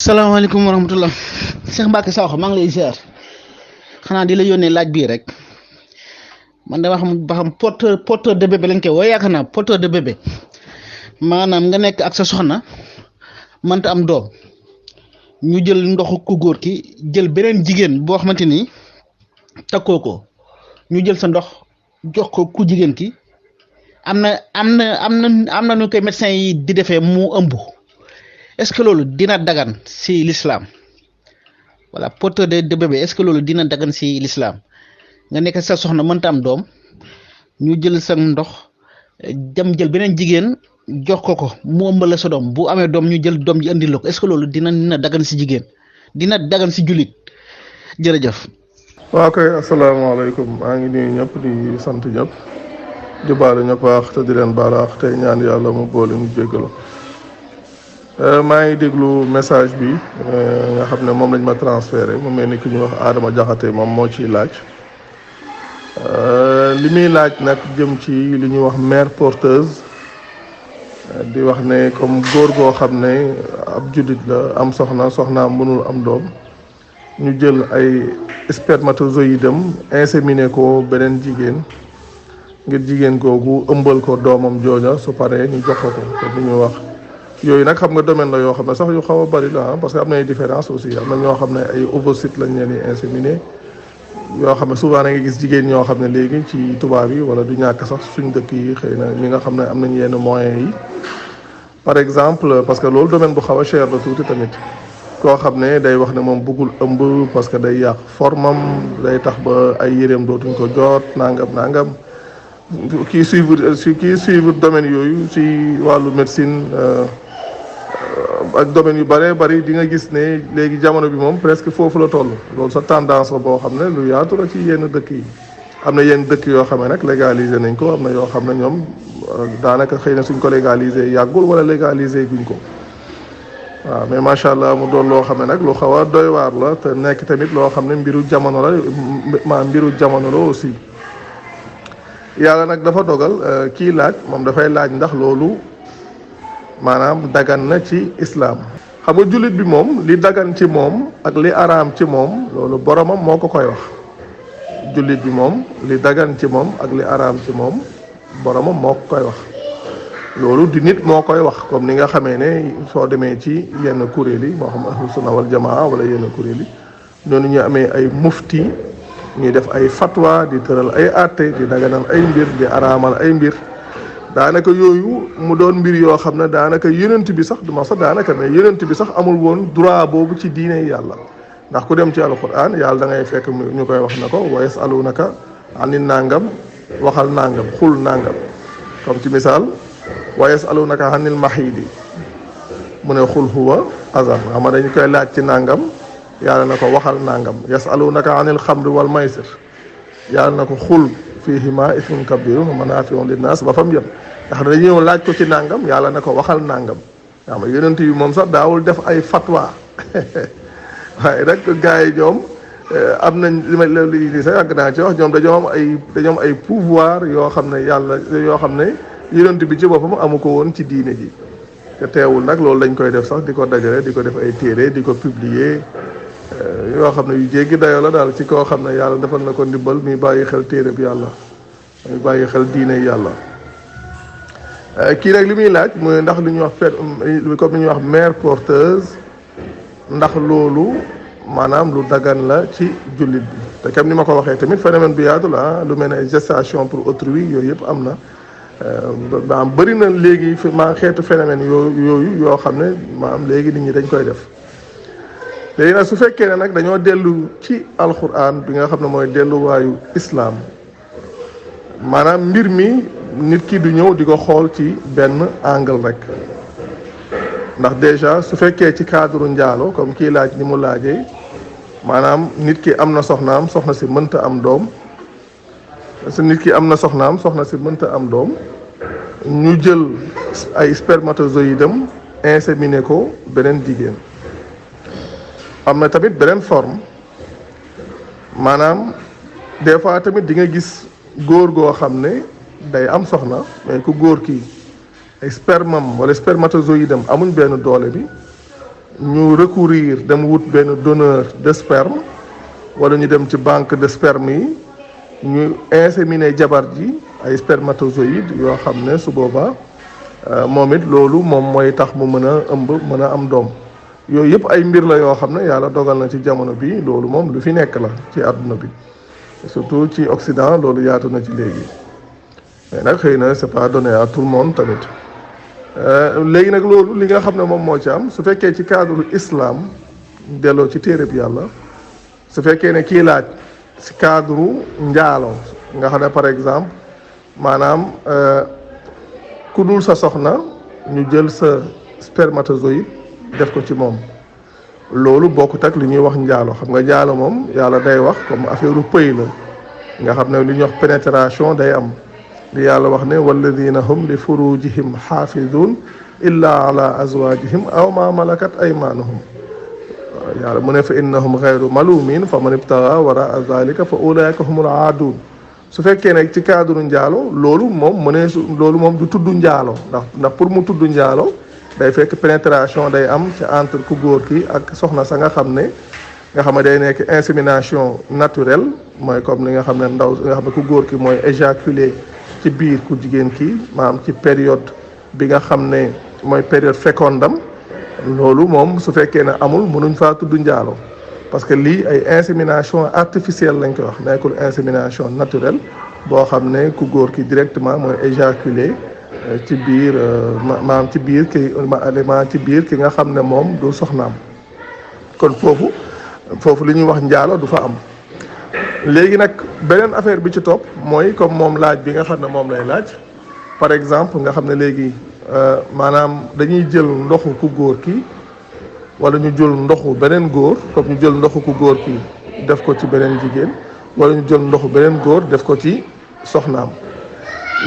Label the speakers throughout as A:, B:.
A: salaamaaleykum wa rahmatullah Cheikh Mbacke Sakho maa ngi lay ziar xanaa di la yónnee laaj bii rek man dama xam ba xam porteur de bébé lañ koy wooye yaakaar naa porteur de bébé maanaam nga nekk ak sa soxna mënta am doom ñu jël ndoxu ku góor ki jël beneen jigéen boo xamante ni takkoo ko ñu jël sa ndox jox ko ku jigéen ki am na nu koy médecin yi di defee mu ëmb. Est-ce que loolu dina dagan si l'islam voilà porteur de bébé est-ce que loolu dina dagan si l'islam nga nekk sa soxna mënta am doom ñu jël sa ndox dem jël beneen jigéen jox ko mu ëmbal la sa doom bu amee doom ñu jël doom ji indi la ko est-ce que loolu dina dagan si jigéen dina dagan si jullit jërëjëf.
B: waaw kay asalaamaaleykum maa ngi nuyu ñëpp di sant ñëpp di baalu ñëpp wax te di leen baalaax tey ñaan yàlla mu boole ñu jéggalu. maa ngi déglu message bi nga xam ne moom lañ ma transféré mu mel ni ki ñuy wax Adama Jaxate moom moo ciy laaj li muy laaj nag jëm ci li ñuy wax mère porteuse di wax ne comme góor goo xam ne ab jullit la am soxnaam mënul am doom ñu jël ay spermatozoïde am inséminé ko beneen jigéen ngir jigéen googu ëmbal ko doomam jooja su paree ñu jox ko li ñuy wax. yooyu nag xam nga domaine la yoo xam ne sax yu xaw a bari la parce que am na ay différence aussi am na ñoo xam ne ay ovocytes lañ leen di inséminer yoo xam ne souvent da nga gis jigéen ñoo xam ne léegi ci tubaab yi wala du ñàkk sax suñ dëkk yi xëy na ñi nga xam ne am nañ yenn moyens yi par exemple parce que loolu domaine bu xaw a cher la tuuti tamit koo xam ne day wax ne moom bëggul ëmb parce que day yàq formam day tax ba ay yéreem dootuñ ko jot nangam kii suivre domaine yooyu ci wàllu médecine ak domaine yu bëree bëri di nga gis ne léegi jamono bi moom presque foofu la toll loolu sa tendance la boo xam ne lu yaatu la ci yenn dëkk yi am na yenn dëkk yoo xam ne nag légaliser nañ ko am na yoo xam ne ñoom daanaka xëy na suñ ko légaliser yàggul wala légaliser guñ ko waaw mais macha allah mu doon loo xam ne nag lu xaw a doy waar la te nekk tamit loo xam ne mbiru jamono la mbiru jamono la aussi yàlla nag dafa dogal kii laaj moom dafay laaj ndax loolu maanaam dagan na ci islam. xam nga jullit bi moom li dagan ci moom ak li araam ci moom loolu boromam moo ko koy wax jullit bi moom li dagan ci moom ak li araam ci moom boromam moo ko koy wax loolu di nit moo koy wax comme ni nga xamee ne soo demee ci yenn kuréel yi moo xam ahlu sunna wal jamaa wala yenn kuréel yi noonu ñu amee ay mufti ñuy def ay fatwa di tëral ay àtte di daganal ay mbir di araamal ay mbir daanaka yooyu mu doon mbir yoo xam ne daanaka yonent bi sax duma sax daanaka mais yonent bi sax amul woon droit boobu ci diine yàlla ndax ku dem ci alquran yàlla da ngay fekk ñu koy wax na ko wa yasalunaka ani nangam waxal nangam xul nangam comme ci misaal wa yasalunaka anil mahidi mu ne xul huwa azan xam nga dañu koy laaj ci nangam yàlla na ko waxal nangam yasalunaka anil xamri wal maysir yàlla na ko xul fihima ismun kabirun wa manafiun linnas ba fam yem ndax dañu ñëw laaj ko ci nangam yàlla na ko waxal nangam xam nga yonent bi moom sax daawul def ay fatwa waaye nag gars yi ñoom am nañ li sax yàgg naa ci wax ñoom dañoo am ay pouvoir yoo xam ne yàlla yoo xam ne yonent bi ci boppam amu ko woon ci diine ji te teewul nag loolu dañ koy def sax di ko dajale di ko def ay téere di ko publier yoo xam ne yu jéggi dayoo la daal ci koo xam ne yàlla defal na ko ndimbal muy bàyyi xel téere bi yàlla muy bàyyi xel diine yàlla kii rek li muy laaj mooy ndax lu ñuy wax comme li ñuy wax mère porteuse ndax loolu maanaam lu dagan la ci jullit bi te comme ni ma ko waxee tamit phénomène bi yaatu la lu mel ne gestation pour autrui yooyu yëpp am na maanaam bëri na léegi maa xeetu phénomène yooyu yoo xam ne maanaam léegi nit ñi dañ koy def léegi nag su fekkee ne nag dañoo dellu ci alquran bi nga xam ne mooy delluwaayu islam maanaam mbir mi nit ki du ñëw di ko xool ci benn angle rek ndax déjà su fekkee ci cadre njaalo comme kii laaj ni mu laajee maanaam nit ki am na soxnaam soxna si mënta am doom nit ki am na soxnaam soxna si mënta am doom ñu jël ay spermatozoïde am inséminé ko beneen jigéen am na tamit beneen forme maanaam des fois tamit di nga gis góor goo xam ne day am soxna mais ku góor kii ay spermam wala spermatozoïde am amuñ benn doole bi ñu recourir dem wut benn donneur de sperme wala ñu dem ci banque de sperme yi ñu inséminer jabar ji ay spermatozoïdes yoo xam ne su boobaa moom it loolu moom mooy tax mu mën a ëmb mën a am doom yooyu yëpp ay mbir la yoo xam ne yàlla dogal na ci jamono bi loolu moom lu fi nekk la ci àdduna bi surtout ci Occident loolu yaatu na ci léegi mais nag xëy na c'est pas donné à tout le monde tamit léegi nag loolu li nga xam ne moom moo ci am su fekkee ci cadre islam delloo ci téereb yàlla su fekkee ne kii laaj ci cadre njaalo nga xam ne par exemple maanaam ku dul sa soxna ñu jël sa spermatozoïde def ko ci moom loolu bokkut ak li ñuy wax njaalo xam nga njaalo moom yàlla day wax comme affaire u pëy la nga xam ne li ñuy wax pénétration day am li yàlla wax ne walladina hum li furujihim xaafidun illa ala azwajihim aw ma malakat aymanuhum yàlla mu ne fa innahum xayru malumin fa man ibtaga wara zalika fa ulaika humul aadun su fekkee ne ci cadre njaalo loolu moom loolu moom du tudd njaalo ndax pour mu tudd njaalo day fekk pénétration day am ci entre ku góor ki ak soxna sa nga xam ne day nekk insémination naturelle mooy comme li nga xam ne nga xam ne ku góor ki mooy éjaculer ci biir ku jigéen ki maanaam ci période bi nga xam ne mooy période fécondam loolu moom su fekkee ne amul mënuñ faa tudd njaalo parce que lii ay insémination artificielle lañ koy wax nekkul insémination naturelle boo xam ne ku góor ki directement mooy éjaculer ci biir maanaam ci biir ki nga xam ne moom du soxnaam kon foofu li ñuy wax njaalo du fa am léegi nag beneen affaire bi ci topp mooy comme moom laaj bi nga xam ne moom lay laaj par exemple nga xam ne léegi maanaam dañuy jël ndoxu ku góor ki wala ñu jël ndoxu beneen góor comme ñu jël ndoxu ku góor ki def ko ci beneen jigéen wala ñu jël ndoxu beneen góor def ko ci soxnaam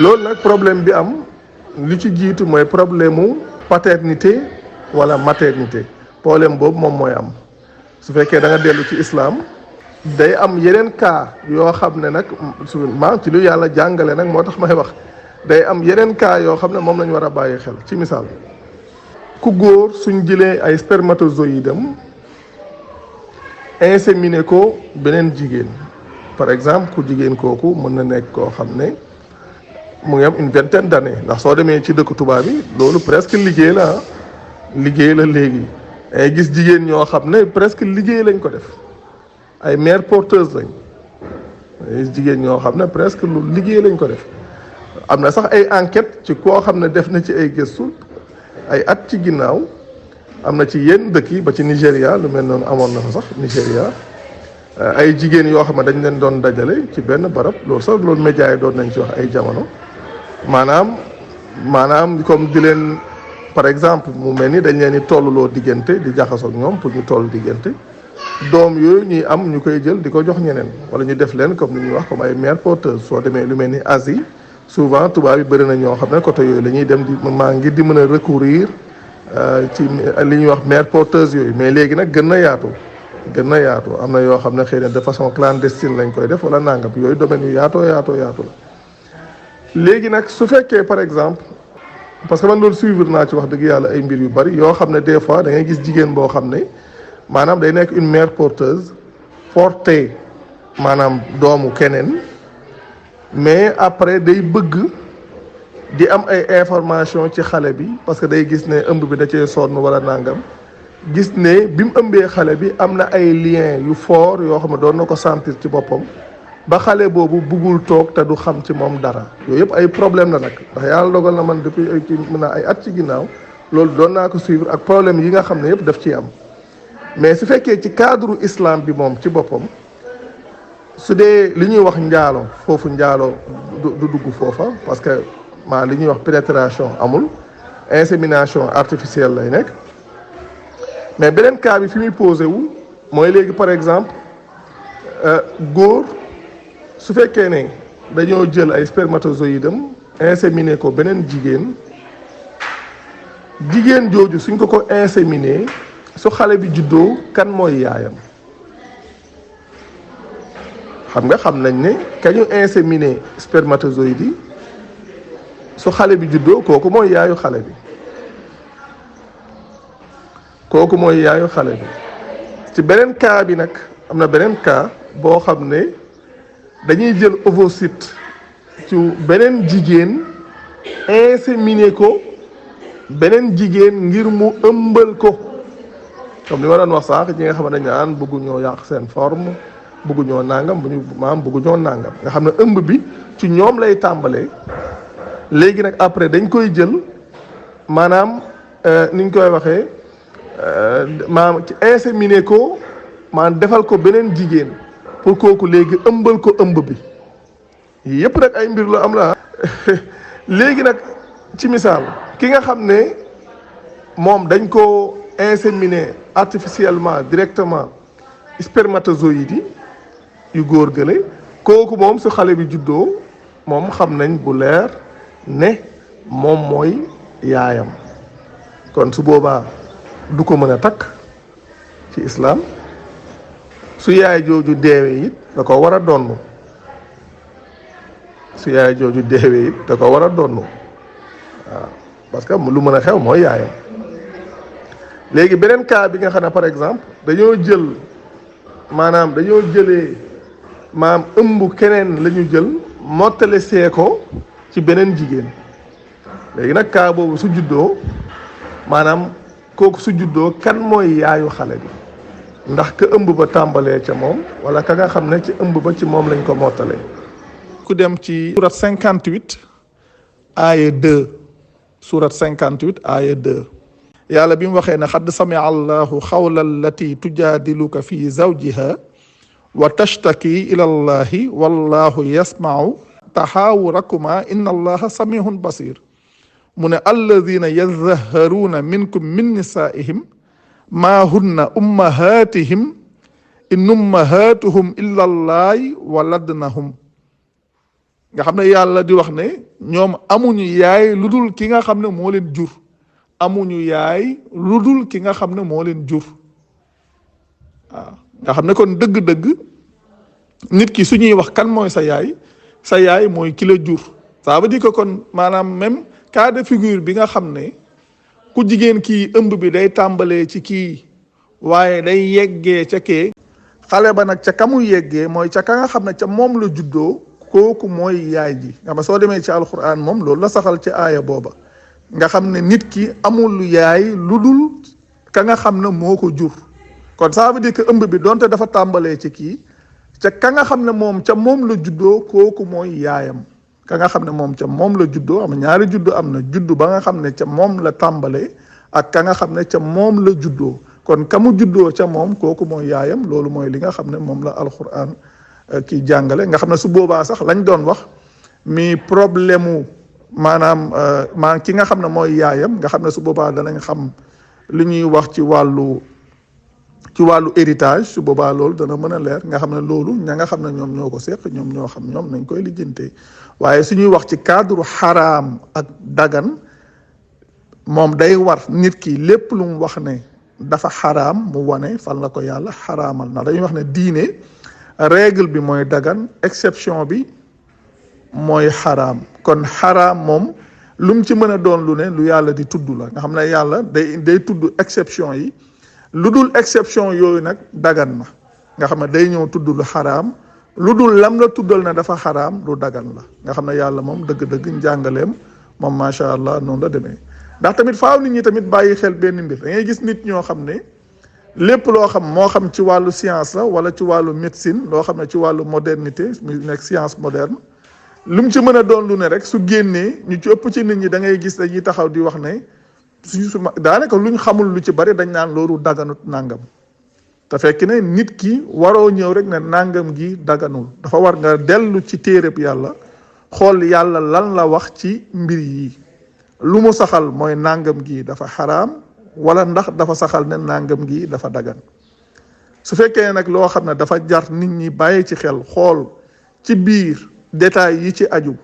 B: loolu nag problème bi am li ci jiitu mooy problème mu paternité wala maternité problème boobu moom mooy am su fekkee da nga dellu ci islam day am yeneen cas yoo xam ne nag ci lu yàlla jàngale nag moo tax may wax day am yeneen cas yoo xam ne moom lañu war a bàyyi xel ci misaal ku góor suñ jëlee ay spermatozoïdes am inséminé ko beneen jigéen par exemple ku jigéen kooku mën na nekk koo xam ne mu ngi am une vingtaine d'années ndax soo demee ci dëkk tubaab bi loolu presque liggéey la léegi ay gis jigéen ñoo xam ne presque liggéey lañ ko def ay mères porteuses lañ ay jigéen ñoo xam ne presque lu liggéey lañ ko def am na sax ay enquête ci koo xam ne def na ci ay gëstu ay at ci ginnaaw am na ci yenn dëkk yi ba ci Nigéria lu mel noonu amoon na fa sax Nigéria ay jigéen yoo xam ne dañ leen doon dajale ci benn barab loolu média yi doon nañ ci wax ay jamono maanaam comme di leen par exemple mu mel ni dañ leen di tolluloo diggante di jaxasoo ak ñoom pour ñu toll diggante doom yooyu ñuy am ñu koy jël di ko jox ñeneen wala ñu def leen comme ni ñuy wax comme ay mères porteuses soo demee lu mel ni Asie souvent tubaab yi bëri na ñoo xam ne côté yooyu la ñuy dem ngir di mën a recourir ci li ñuy wax mères porteuses yooyu mais léegi nag gën na yaatu am na yoo xam ne xëy na de façon clandestine lañ koy def wala nangam yooyu domaine yu yaatoo la léegi nag su fekkee par exemple parce que man loolu suivre naa ci wax dëgg yàlla ay mbir yu bari yoo xam ne des fois da ngay gis jigéen boo xam ne maanaam day nekk une mère porteuse porté maanaam doomu keneen mais après day bëgg di am ay information ci xale bi parce que day gis ne ëmb bi da cee sonn wala nangam gis ne bi mu ëmbee xale bi am na ay lien yu fort yoo xam ne doon na ko sentir ci boppam ba xale boobu buggul toog te du xam ci moom dara yooyu yëpp ay problème la nag ndax yàlla dogal na man depuis ay at ci ginnaaw loolu doon naa ko suivre ak problème yi nga xam ne yëpp daf ciy am mais su fekkee ci cadre islam bi moom ci boppam su dee li ñuy wax njaalo foofu njaalo du dugg foofa parce que li ñuy wax pénétration amul insémination artificielle lay nekk mais beneen cas bi fi muy posé wu mooy léegi par exemple góor su fekkee ne dañoo jël ay spermatozoïdes am inséminé ko beneen jigéen jooju suñ ko inséminé su xale bi juddoo kan mooy yaayam xam nañ ne kañu inséminé spermatozoïdes yi su xale bi juddoo kooku mooy yaayu xale bi kooku mooy yaayu xale bi. ci beneen cas bi nag am na beneen cas boo xam ne dañuy jël ovocyte ci beneen jigéen inséminer ko beneen jigéen ngir mu ëmbal ko comme li ma doon wax sànq ñi nga xam ne dañ naan bëggu ñoo yàq seen forme bëggu ñoo nàngam bëggu ñoo nàngam nga xam ne ëmb bi ci ñoom lay tàmbalee léegi nag après dañ koy jël maanaam ni ñu koy waxee maanaam ci inséminer ko maanaam defal ko beneen jigéen pour kooku léegi ëmbal ko ëmb bi yépp nag ay mbir lu am la léegi nag ci misaal ki nga xam ne moom dañ ko inséminer artificiellement directement spermatozoïdes yi yu góor gële kooku moom su xale bi juddoo moom xam nañ bu leer ne moom mooy yaayam kon su boobaa du ko mën a takk ci islam su yaay jooju deewee it da ko war a donn su yaay jooju deewee it da ko war a donn waaw parce que lu mën a xew mooy yaayam léegi beneen cas bi nga xam ne par exemple dañoo jëlee maanaam ëmb keneen la ñu jël mottale see ko ci beneen jigéen léegi nag cas boobu su juddoo maanaam kooku su juddoo kan mooy yaayu xale bi ndax ka ëmb ba tàmbalee ca moom wala ka nga xam ne ci ëmb ba ci moom lañ ko mottalee. ku dem ci surat 58 aaya 2 surat 58 aaya 2 yàlla bi mu waxee ne xadd samia allahu xawla allati tujaadiluka fi zawjiha wa tashtaki ila allahi wallahu yasmau taxaawurakuma inna allaha samihun basir mu ne alladina yazharuuna minkum min nisaihim maa hunna ummahatihim in ummahatuhum illa allahi waladnahum nga xam ne yàlla di wax ne ñoom amuñu yaay lu dul ki nga xam ne moo leen jur amuñu yaay lu dul ki nga xam ne moo leen jur waaw nga xam ne kon dëgg-dëgg nit ki su ñuy wax kan mooy sa yaay mooy ki la jur ça veut dire que kon maanaam même cas de figure bi nga xam ne ku jigéen kii ëmb bi day tàmbalee ci kii waaye day yeggee ca kee xale ba nag ca ka mu yeggee mooy ca ka nga xam ne ca moom la juddoo kooku mooy yaay ji nga xam soo demee ci alquran moom loolu la saxal ci aaya booba nga xam ne nit ki amul yaay lu dul ka nga xam ne moo ko jur kon ça veut dire que ëmb bi donte dafa tàmbalee ci kii ca ka nga xam ne moom ca moom la juddoo kooku mooy yaayam ka nga xam ne moom ca moom la juddoo am ñaari juddu am na juddu ba nga xam ne ca moom la tàmbalee ak ka nga xam ne ca moom la juddoo kon ka mu juddoo ca moom kooku mooy yaayam loolu mooy li nga xam ne moom la alquran kii jàngale nga xam ne su boobaa sax lañ doon wax mi problème mu maanaam ki nga xam ne mooy yaayam nga xam ne su boobaa danañ xam li ñuy wax ci wàllu héritage su boobaa loolu dana mën a leer nga xam ne loolu ña nga xam ne ñoom ñoo ko seq ñoom ñoo xam ñoom nañ koy lijjantee waaye su ñuy wax ci cadre xaraam ak dagan moom day war nit ki lépp lu mu wax ne dafa xaraam mu wane fan la ko yàlla xaraamal na dañuy wax ne diine règle bi mooy dagan exception bi mooy xaraam kon xaraam moom lu mu ci mën a doon lu ne lu yàlla di tudd la nga xam ne yàlla day tudd exception yi lu dul exception yooyu nag dagan na nga xam ne day ñëw tudd lu xaraam lu dul lam la tuddal ne dafa xaraam lu dagan la nga xam ne yàlla moom dëgg-dëgg njàngaleem moom macha allah noonu la demee ndax tamit faaw nit ñi tamit bàyyi xel benn mbir da ngay gis nit ñoo xam ne lépp loo xam moo xam ci wàllu science la wala ci wàllu médecine loo xam ne ci wàllu modernité mu nekk science moderne lu mu ci mën a doon lu ne rek su génnee ñu ci ëpp ci nit ñi da ngay gis dañuy taxaw di wax ne daanaka luñ xamul lu ci bari dañ naan loolu daganut nangam te fekk ne nit ki waroo ñëw rek ne nangam gi daganul dafa war nga dellu ci téereb yàlla xool yàlla lan la wax ci mbir yi lu mu saxal mooy nangam gi dafa xaraam wala ndax dafa saxal ne nangam gi dafa dagan su fekkee nag loo xam ne dafa jar nit ñi bàyyi ci xel xool ci biir détails yi ci aju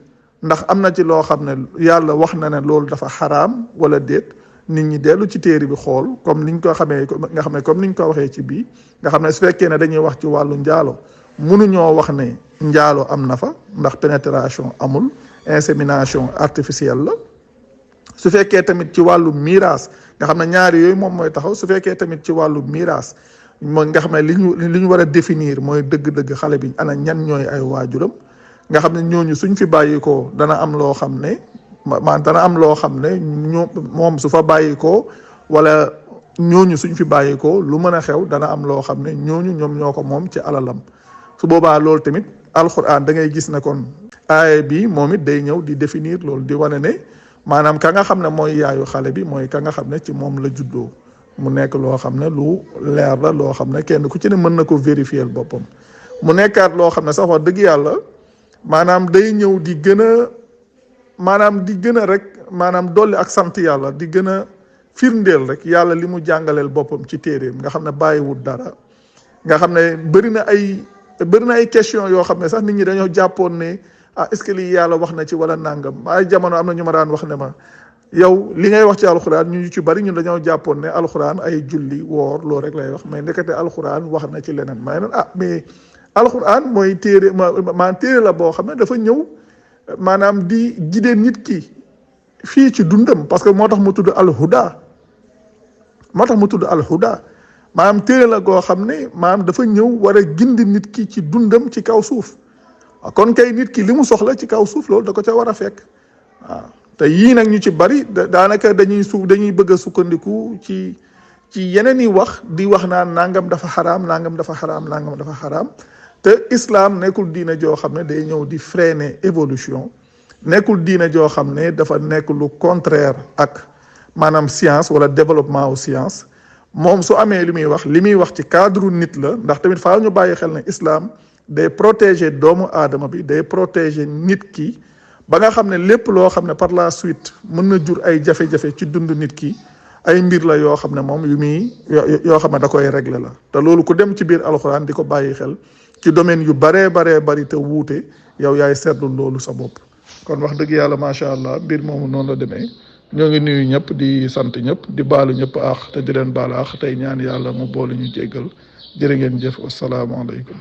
B: ndax am na ci loo xam ne yàlla wax na ne loolu dafa xaraam wala déet nit ñi dellu ci téere bi xool comme niñ ko xamee nga xam ne comme niñ ko waxee ci bii nga xam ne su fekkee ne dañuy wax ci wàllu njaalo mënuñoo wax ne njaalo am na fa ndax pénétration amul insémination artificielle la su fekkee tamit ci wàllu miraas nga xam ne ñaari yooyu moom mooy taxaw su fekkee tamit ci wàllu miraas mooy nga xam ne li ñu war a définir mooy dëgg-dëgg xale bi ana ñan ñooy ay waajuram nga xam ne ñooñu suñ fi bàyyikoo dana am loo xam ne dana am loo xam ne moom su fa bàyyikoo wala ñooñu suñ fi bàyyikoo lu mën a xew dana am loo xam ne ñooñu ñoom ñoo ko moom ci alalam su boobaa loolu tamit alxuraan da ngay gis ne kon aaya bi moom it day ñëw di définir loolu di wane ne maanaam ka nga xam ne mooy yaayu xale bi mooy ka nga xam ne ci moom la juddoo mu nekk loo xam ne lu leer la loo xam ne kenn ku ci ne mën na ko vérifier boppam mu nekkaat loo xam ne sax wax dëgg yàlla maanaam day ñëw di gën a rek maanaam dolli ak sant yàlla di gën a firndeel rek yàlla li mu jàngaleel boppam ci téeréem nga xam ne bàyyiwul dara nga xam ne bëri na ay question yoo xam ne sax nit ñi dañoo jàppoon ne est-ce que lii yàlla wax na ci wala nangam ay jamono am na ñu ma daan wax ne ma yow li ngay wax ci alxuraan ñu ci bari ñun dañoo jàppoon ne alxuraan ay julli woor loolu rek lay wax mais ndekete alxuraan wax na ci leneen may nan mais alxuraan mooy téere téere la boo xam ne dafa ñëw maanaam di gidee nit ki fii ci dundam parce que moo tax mu tudd alhuda maanaam téere la goo xam ne maanaam dafa ñëw war a gindi nit ki ci dundam ci kaw suuf kon kay nit ki li mu soxla ci kaw suuf loolu da ko ca war a fekk waaw te yii nag ñu ci bari daanaka dañuy bëgg a sukkandiku ci yeneen i wax di wax naan nangam dafa xaraam nangam dafa xaraam te islam nekkul diina joo xam ne day ñëw di freiner évolution nekkul diina joo xam ne dafa nekk lu contraire ak maanaam science wala développement wu science moom su amee li muy wax ci cadre nit la ndax tamit faa ñu bàyyi xel ne islam day protéger doomu aadama bi day protéger nit ki ba nga xam ne lépp loo xam ne par la suite mën na jur ay jafe-jafe ci dund nit ki ay mbir la yoo xam ne moom yoo xam ne da koy régler la te loolu ku dem ci biir alxuraan di ko bàyyi xel ci domaine yu baree bari te wuute yow yaay seetlu loolu sa bopp kon wax dëgg yàlla macha allah mbir moomu noonu la demee ñoo ngi nuyu ñëpp di sant ñëpp di baalu ñëpp aax te di leen baal aax tey ñaan yàlla mu boole ñu jéggal jërë ngeen jëf asalaamaaleykum